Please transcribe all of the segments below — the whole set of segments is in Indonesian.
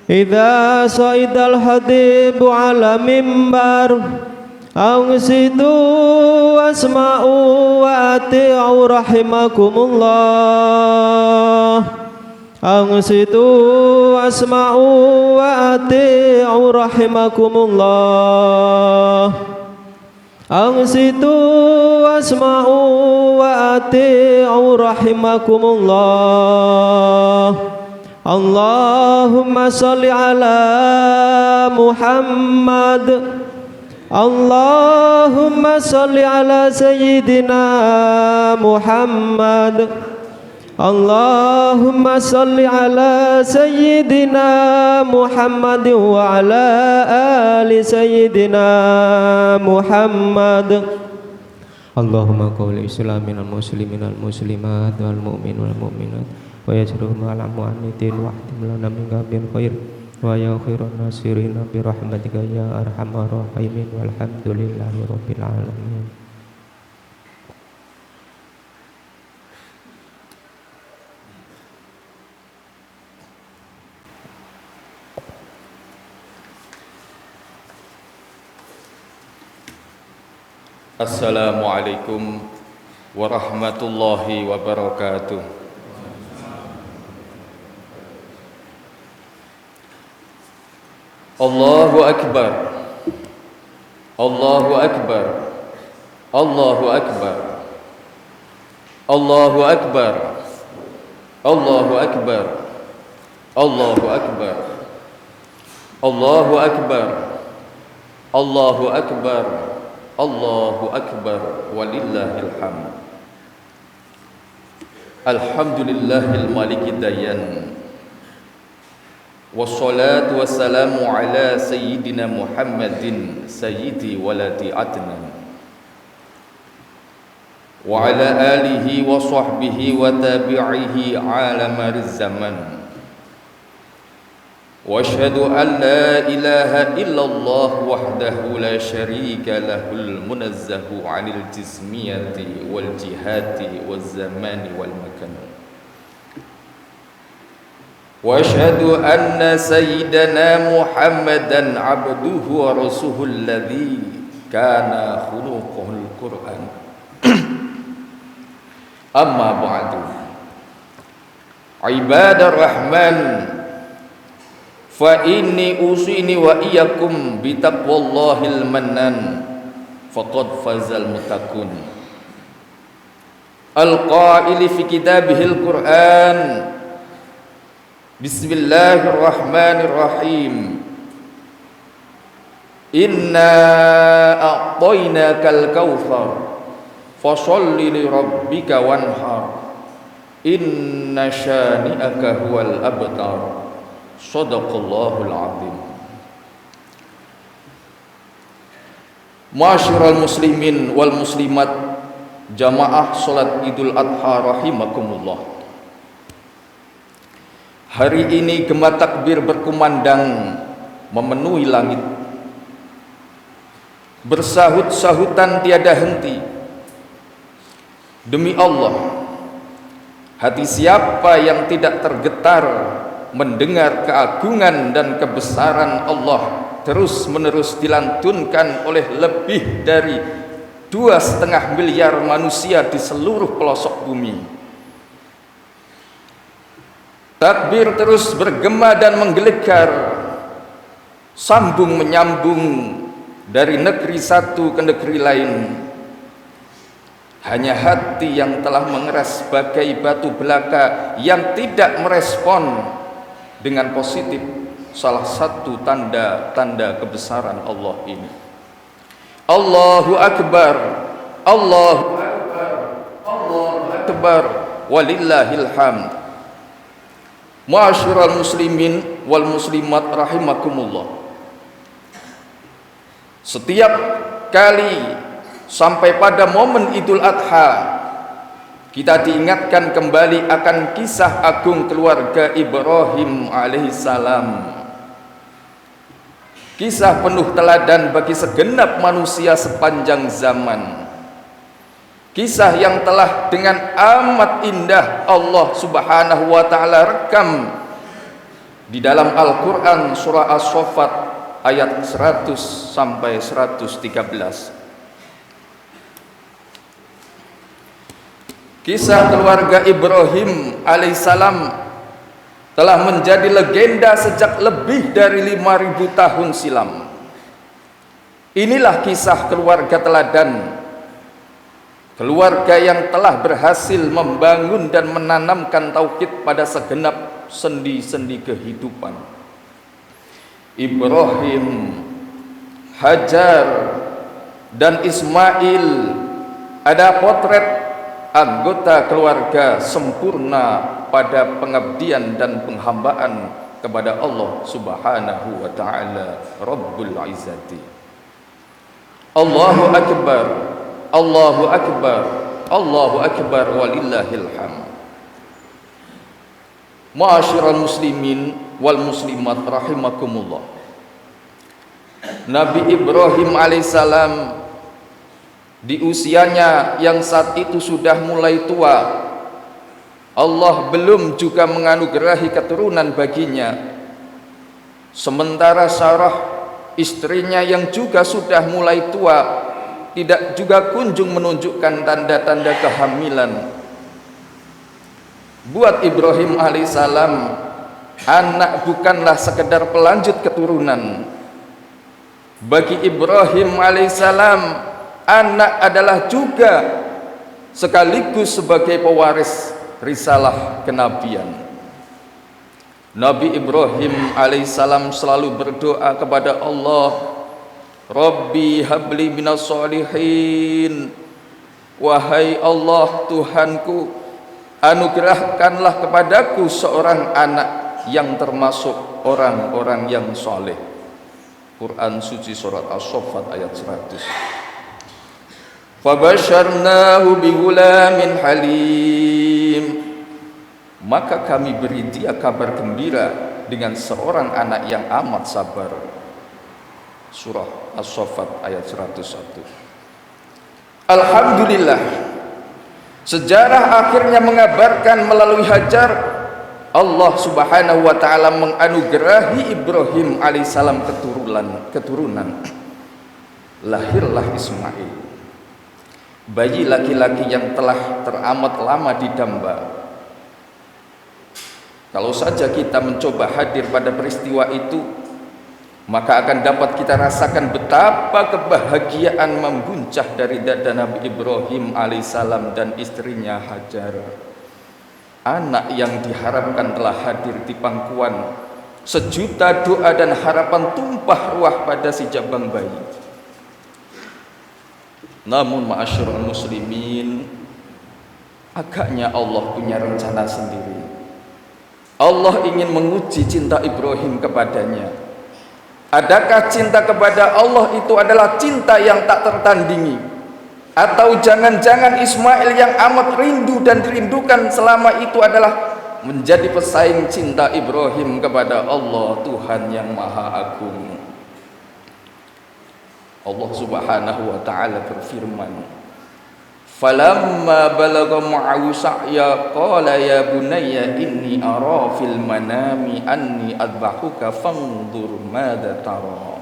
إذا صعد الخطيب على منبر أنصتوا واسمعوا وأطيعوا رحمكم الله. أنصتوا واسمعوا وأطيعوا رحمكم الله. أنصتوا واسمعوا وأطيعوا رحمكم الله. اللهم صل على محمد. اللهم صل على سيدنا محمد. اللهم صل على سيدنا محمد وعلى آل سيدنا محمد. اللهم قول الإسلام من المسلمين والمسلمات والمؤمنين والمؤمنات ويجرهم على المعنتين واحتم لنا من قبل الخير ويا خير الناصرين برحمتك يا أرحم الراحمين والحمد لله رب العالمين. Assalamualaikum warahmatullahi wabarakatuh. Allahu Akbar. Allahu Akbar. Allahu Akbar. Allahu Akbar. Allahu Akbar. Allahu Akbar. Allahu Akbar. Allahu Akbar. Allahu Akbar walillahil hamd. Alhamdulillahil maliki dayan. Wassalatu wassalamu ala sayyidina Muhammadin sayyidi waladi adnan wa ala alihi wa sahbihi wa tabi'ihi ala mariz zaman. Wa asyhadu an la ilaha illallah wahdahu la syarika lahul munazzahu 'anil jismiyati wal jihati waz zamani wal makan. Wa asyhadu anna sayyidana Muhammadan 'abduhu wa rasuluhul ladzi kana khuluquhul Qur'an. Amma ba'du. Ibadar rahman, fa inni usini wa iyyakum bi taqwallahil mannan faqad fazal muttaqun. Al-qaili fi kitabihil Qur'an, bismillahirrahmanirrahim, inna a'tainakal kautsar fasholli li rabbika wanhar inna syani'aka huwal abtar. Shadaqallahul azim. Ma'asyiral muslimin wal muslimat, jamaah salat Idul Adha rahimakumullah. Hari ini gema takbir berkumandang memenuhi langit. Bersahut-sahutan tiada henti. Demi Allah, hati siapa yang tidak tergetar mendengar keagungan dan kebesaran Allah terus menerus dilantunkan oleh lebih dari 2,5 miliar manusia di seluruh pelosok bumi. Takbir terus bergema dan menggelegar, sambung menyambung dari negeri satu ke negeri lain. Hanya hati yang telah mengeras bagai batu belaka yang tidak merespon dengan positif salah satu tanda-tanda kebesaran Allah ini. Allahu Akbar, Allahu Akbar, Allahu Akbar, walillahil hamd. Ma'asyiral muslimin wal muslimat rahimakumullah. Setiap kali sampai pada momen Idul Adha, kita diingatkan kembali akan kisah agung keluarga Ibrahim alaihissalam. Kisah penuh teladan bagi segenap manusia sepanjang zaman. Kisah yang telah dengan amat indah Allah subhanahu wa ta'ala rekam di dalam Al-Quran surah As-Saffat ayat 100 sampai 113. Kisah keluarga Ibrahim alaihissalam telah menjadi legenda sejak lebih dari 5.000 tahun silam. Inilah kisah keluarga teladan, keluarga yang telah berhasil membangun dan menanamkan tauhid pada segenap sendi-sendi kehidupan. Ibrahim, Hajar, dan Ismail ada potret anggota keluarga sempurna pada pengabdian dan penghambaan kepada Allah Subhanahu wa taala Rabbul Izzati. Allahu akbar, Allahu akbar, Allahu akbar walillahil hamd. Ma'asyiral muslimin wal muslimat rahimakumullah. Nabi Ibrahim alaihissalam di usianya yang saat itu sudah mulai tua, Allah belum juga menganugerahi keturunan baginya. Sementara Sarah, istrinya yang juga sudah mulai tua, tidak juga kunjung menunjukkan tanda-tanda kehamilan. Buat Ibrahim alaihissalam, anak bukanlah sekedar pelanjut keturunan. Bagi Ibrahim alaihissalam, anak adalah juga sekaligus sebagai pewaris risalah kenabian. Nabi Ibrahim alaihissalam selalu berdoa kepada Allah, Rabbi habli minas solihin. Wahai Allah Tuhanku, anugerahkanlah kepadaku seorang anak yang termasuk orang-orang yang soleh. Quran suci surat As-Saffat ayat 100. Fabasyarnahu bigulamin halim. Maka kami beri dia kabar gembira dengan seorang anak yang amat sabar. Surah As-Saffat ayat 101. Alhamdulillah, sejarah akhirnya mengabarkan melalui Hajar, Allah Subhanahu wa taala menganugerahi Ibrahim alaihissalam keturunan. Lahirlah Ismail, bayi laki-laki yang telah teramat lama didamba. Kalau saja kita mencoba hadir pada peristiwa itu, maka akan dapat kita rasakan betapa kebahagiaan membuncah dari dada Nabi Ibrahim alaihissalam dan istrinya Hajar. Anak yang diharapkan telah hadir di pangkuan, sejuta doa dan harapan tumpah ruah pada si jabang bayi. Namun ma'asyiral muslimin, agaknya Allah punya rencana sendiri. Allah ingin menguji cinta Ibrahim kepadanya. Adakah cinta kepada Allah itu adalah cinta yang tak tertandingi? Atau jangan-jangan Ismail yang amat rindu dan dirindukan selama itu adalah menjadi pesaing cinta Ibrahim kepada Allah Tuhan yang Maha Agung? Allah Subhanahu wa taala berfirman, "Falamma balagha ma'ahu sa'ya qala ya bunayya inni ara fil manami anni adbahuka fanzur madza tara."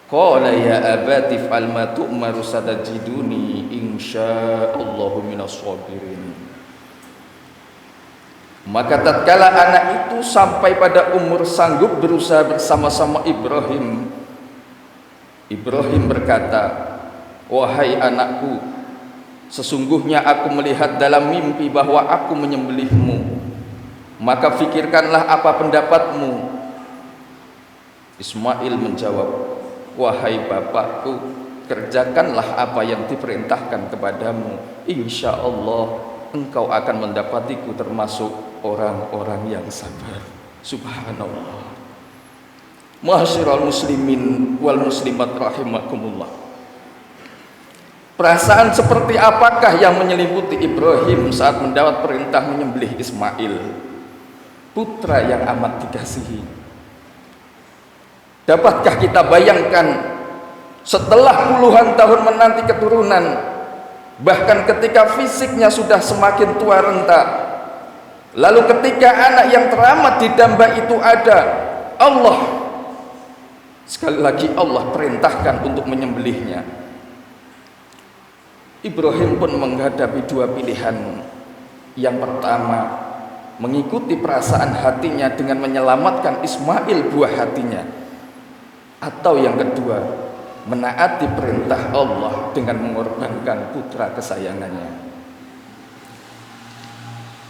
Qala ya abati fa'al ma tu'maru satajiduni insyaallahu minas sabirin. Maka tatkala anak itu sampai pada umur sanggup berusaha bersama-sama Ibrahim berkata, "Wahai anakku, sesungguhnya aku melihat dalam mimpi bahwa aku menyembelihmu. Maka fikirkanlah apa pendapatmu." Ismail menjawab, "Wahai bapakku, kerjakanlah apa yang diperintahkan kepadamu. Insya Allah engkau akan mendapatiku termasuk orang-orang yang sabar." Subhanallah. Ma'asyiral muslimin wal muslimat rahimakumullah. Perasaan seperti apakah yang menyelimuti Ibrahim saat mendapat perintah menyembelih Ismail, putra yang amat dikasihi? Dapatkah kita bayangkan setelah puluhan tahun menanti keturunan, bahkan ketika fisiknya sudah semakin tua renta, Lalu ketika anak yang teramat didamba itu ada, Allah, sekali lagi Allah perintahkan untuk menyembelihnya. Ibrahim pun menghadapi dua pilihan. Yang pertama, mengikuti perasaan hatinya dengan menyelamatkan Ismail buah hatinya. Atau yang kedua, menaati perintah Allah dengan mengorbankan putra kesayangannya.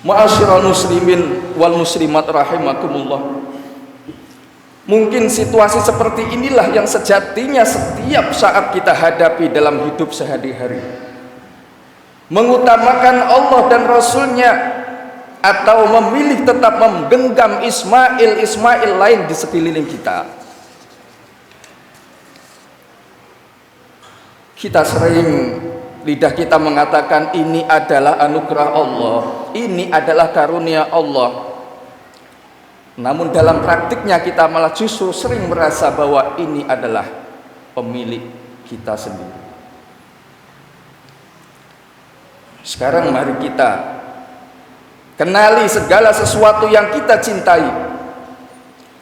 Ma'asyiral muslimin wal muslimat rahimakumullah. Mungkin situasi seperti inilah yang sejatinya setiap saat kita hadapi dalam hidup sehari-hari. Mengutamakan Allah dan Rasulnya, atau memilih tetap menggenggam Ismail lain di sekeliling kita. Kita sering, lidah kita mengatakan ini adalah anugerah Allah, ini adalah karunia Allah. Namun dalam praktiknya kita malah justru sering merasa bahwa ini adalah pemilik kita sendiri. Sekarang mari kita kenali segala sesuatu yang kita cintai.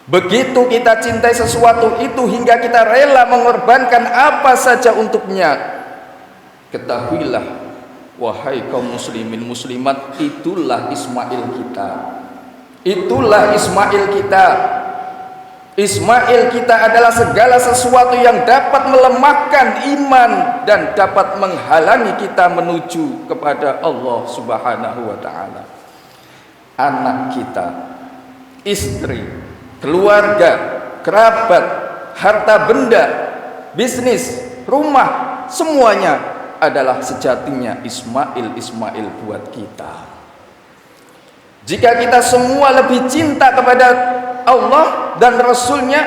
Begitu kita cintai sesuatu itu hingga kita rela mengorbankan apa saja untuknya, ketahuilah wahai kaum muslimin muslimat, itulah Ismail kita. Itulah Ismail kita. Ismail kita adalah segala sesuatu yang dapat melemahkan iman dan dapat menghalangi kita menuju kepada Allah Subhanahu wa ta'ala. Anak kita, istri, keluarga, kerabat, harta benda, bisnis, rumah, semuanya adalah sejatinya Ismail buat kita. Jika kita semua lebih cinta kepada Allah dan Rasulnya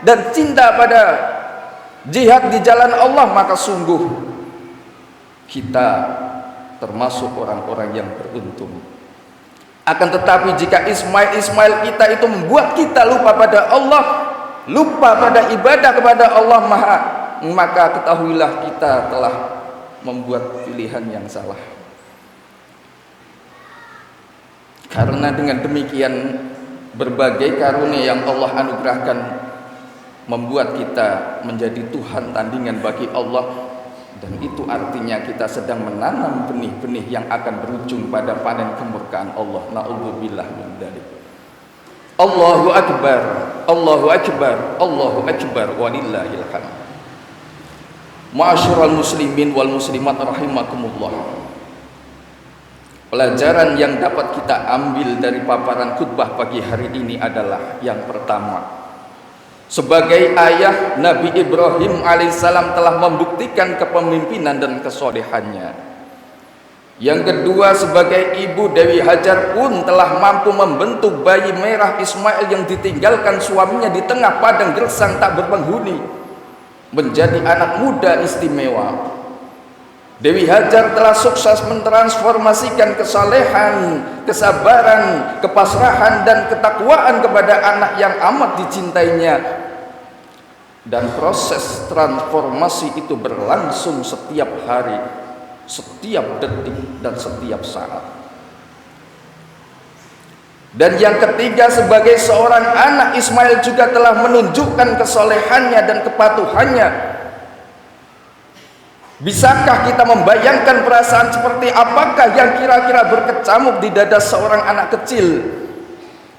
dan cinta pada jihad di jalan Allah, maka sungguh kita termasuk orang-orang yang beruntung. Akan tetapi jika Ismail kita itu membuat kita lupa pada Allah, lupa pada ibadah kepada Allah, maka ketahuilah kita telah membuat pilihan yang salah. Karena dengan demikian berbagai karunia yang Allah anugerahkan membuat kita menjadi Tuhan tandingan bagi Allah, dan itu artinya kita sedang menanam benih-benih yang akan berujung pada panen kemurkaan Allah. Na'udzubillah min dzalik. Allahu akbar, Allahu akbar, Allahu akbar, walillahil hamd. Ma'asyiral muslimin wal muslimat rahimakumullah. Pelajaran yang dapat kita ambil dari paparan khutbah pagi hari ini adalah yang pertama, sebagai ayah, Nabi Ibrahim alaihissalam telah membuktikan kepemimpinan dan kesolehannya. Yang kedua, sebagai ibu, Dewi Hajar pun telah mampu membentuk bayi merah Ismail yang ditinggalkan suaminya di tengah padang gersang tak berpenghuni menjadi anak muda istimewa. Dewi Hajar telah sukses mentransformasikan kesalehan, kesabaran, kepasrahan dan ketakwaan kepada anak yang amat dicintainya. Dan proses transformasi itu berlangsung setiap hari, setiap detik dan setiap saat. Dan yang ketiga, sebagai seorang anak, Ismail juga telah menunjukkan kesolehannya dan kepatuhannya. Bisakah kita membayangkan perasaan seperti apakah yang kira-kira berkecamuk di dada seorang anak kecil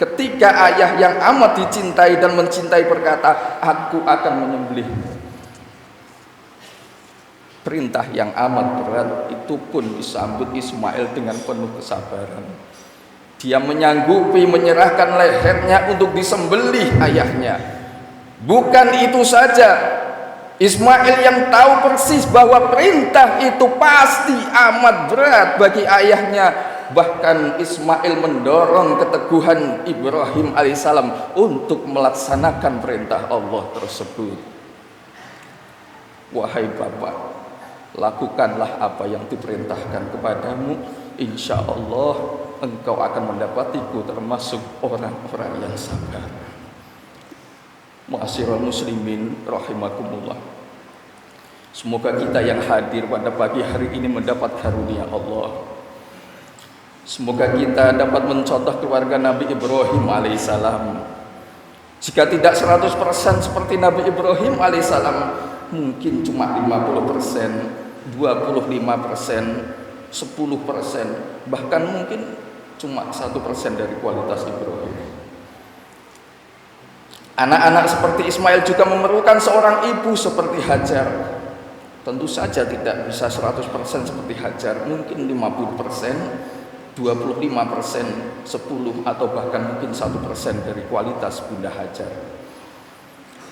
ketika ayah yang amat dicintai dan mencintai berkata, "Aku akan menyembelihmu." Perintah yang amat berat itu pun disambut Ismail dengan penuh kesabaran. Dia menyanggupi menyerahkan lehernya untuk disembelih ayahnya. Bukan itu saja, Ismail yang tahu persis bahwa perintah itu pasti amat berat bagi ayahnya, bahkan Ismail mendorong keteguhan Ibrahim alaihissalam untuk melaksanakan perintah Allah tersebut. Wahai Bapak, lakukanlah apa yang diperintahkan kepadamu, insya Allah engkau akan mendapatiku termasuk orang-orang yang sabar. Ma'asyiral muslimin rahimakumullah. Semoga kita yang hadir pada pagi hari ini mendapat karunia Allah. Semoga kita dapat mencontoh keluarga Nabi Ibrahim alaihissalam. Jika tidak 100% seperti Nabi Ibrahim alaihissalam, mungkin cuma 50%, 25%, 10%, bahkan mungkin cuma 1% dari kualitas Ibrahim. Anak-anak seperti Ismail juga memerlukan seorang ibu seperti Hajar. Tentu saja tidak bisa 100% seperti Hajar, mungkin 50%, 25%, 10 atau bahkan mungkin 1% dari kualitas Bunda Hajar.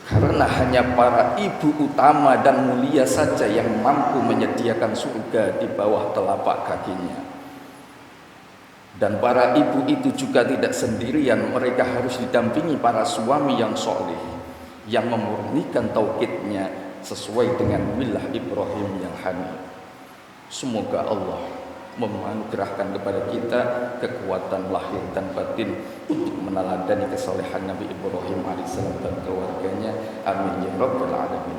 Karena hanya para ibu utama dan mulia saja yang mampu menyediakan surga di bawah telapak kakinya. Dan para ibu itu juga tidak sendirian, mereka harus didampingi para suami yang soleh, yang memurnikan tauhidnya sesuai dengan milah Ibrahim yang hanif. Semoga Allah menganugerahkan kepada kita kekuatan lahir dan batin untuk meneladani kesolehan Nabi Ibrahim alaihissalam dan keluarganya. Amin ya rabbal alamin.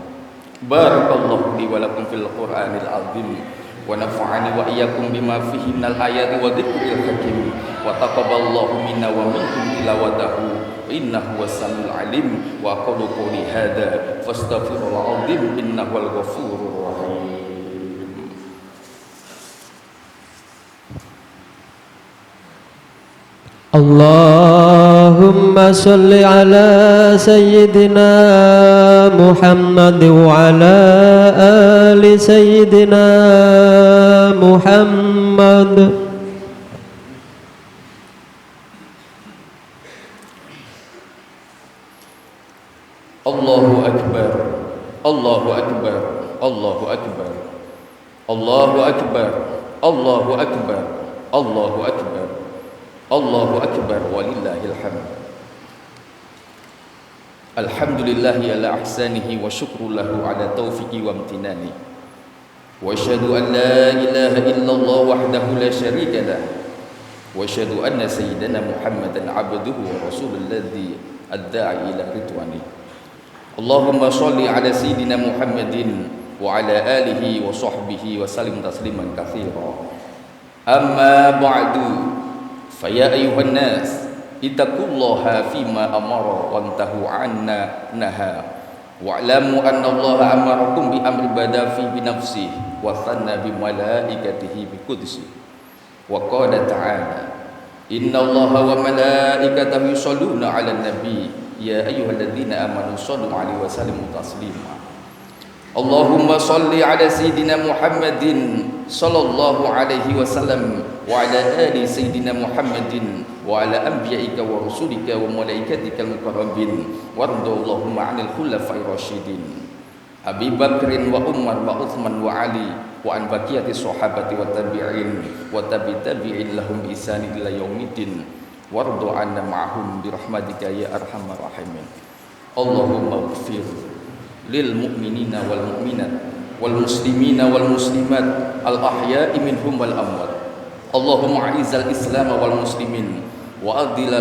Barakallahu li wa lakum fil Qur'anil azim wa nafa'ani wa iyyakum bima fihi minal ayati wa dzikril hakim wa taqabbalallahu minna wa minkum tilawatahu innahu was-samiul alim wa aqulu qouli hadza fastaghfirullahal azim innahu wal ghafurur rahim. Allahumma salli ala sayyidina Muhammad wa ala ali sayyidina Muhammad. Allahu akbar, Allahu akbar, Allahu akbar, Allahu akbar, Allahu akbar, Allahu akbar, Allahu akbar walillahil hamd. Alhamdulillahi ala ihsanihi wa syukru lahu ala taufiqi wa amtinani. Wa asyhadu an la ilaha illallah wahdahu la syarika lah. Wa asyhadu anna sayyidana Muhammadan abduhu wa rasulul ladzi adda'a ila ridwani. Allahumma shalli ala sayyidina Muhammadin wa ala alihi wa sahbihi wa sallim tasliman katsira. Amma ba'du, faya ayuhan nas ittaqullaha fima amara wantahu anna naha wa'lamu anna allaha amarakum bi amri bada fi bi nafsihi wa thanna bi malaikatihi bi qudsi wa qala ta'ala inna allaha wa malaikatahu yusholluna 'alan nabi ya ayyuhalladzina amanu shallu 'alaihi wa sallimu taslima. Allahumma shalli ala sayyidina Muhammadin sallallahu alaihi wasallam wa ala ali sayyidina Muhammadin wa ala anbiya'ika wa rusulika wa malaikatika al-mukarrabin warḍallahumma 'anil khulafa'ir rasyidin Abi Bakrin wa Umar wa Uthman wa Ali wa an baqiyati sahabati wa tabi'in wa tabi'in lahum bi ihsan ila yaumiddin warḍu 'anna ma'hum bi rahmatika ya arhamar rahimin. Allahumma ighfir lil mu'minina wal mu'minat wal muslimina wal muslimat al ahya'i minhum wal amwat. Allahumma a'izal islam wal muslimin wa adil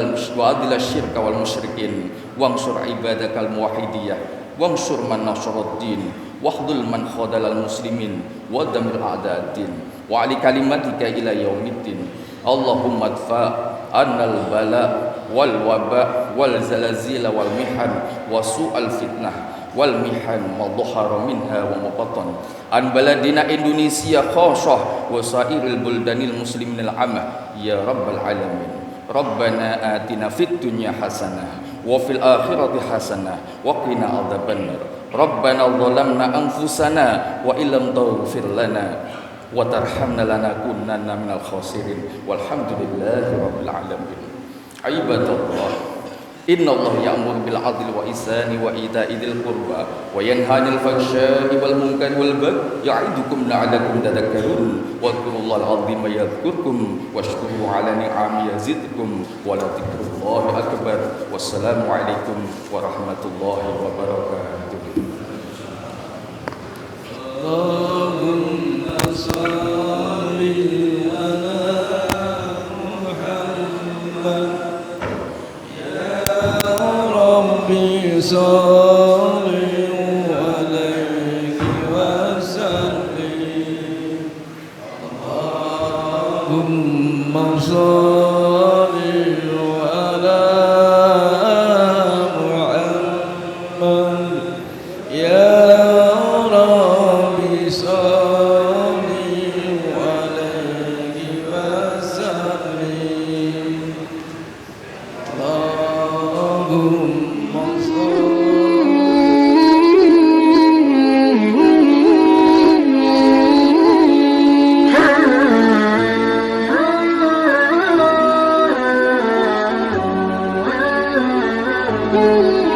syirka wal musyrikin wansur ibadakal muwahhidiyah wansur man nasaraddin wahdul man khadalal muslimin wa damir a'da'ad-din wa ali kalimatika ila yaumiddin. Allahumma adfa annal bala wal waba wal zalazila wal mihan wa su'al fitnah wal mihan ma dhahara minha wa ma batan an baladina Indonesia khassah wa sairil buldanil muslimin al amah ya rabbal alamin. Rabbana atina fid dunya hasanah wa fil akhirati hasanah wa qina adzabannar. Rabbana zalamna anfusana wa illam taghfir lana wa tarhamna lanakunanna minal khasirin walhamdulillahi rabbil alamin. Ibadallah, inna Allah ya'muru bil 'adli wa ihsani wa ita'i dzil qurba wa yanha 'anil fahsya'i wal munkari wal baghi ya'idukum la'allakum tadhakkarun wa dhkurullahal 'azima yadhkurkum washkuru 'ala ni'amihi yazidkum wa la dzikrullahi akbar. Wassalamu alaikum warahmatullahi wabarakatuh. Allahumma shalli ala Muhammad salli alaihi wasallim. Allahumma Mm-hmm.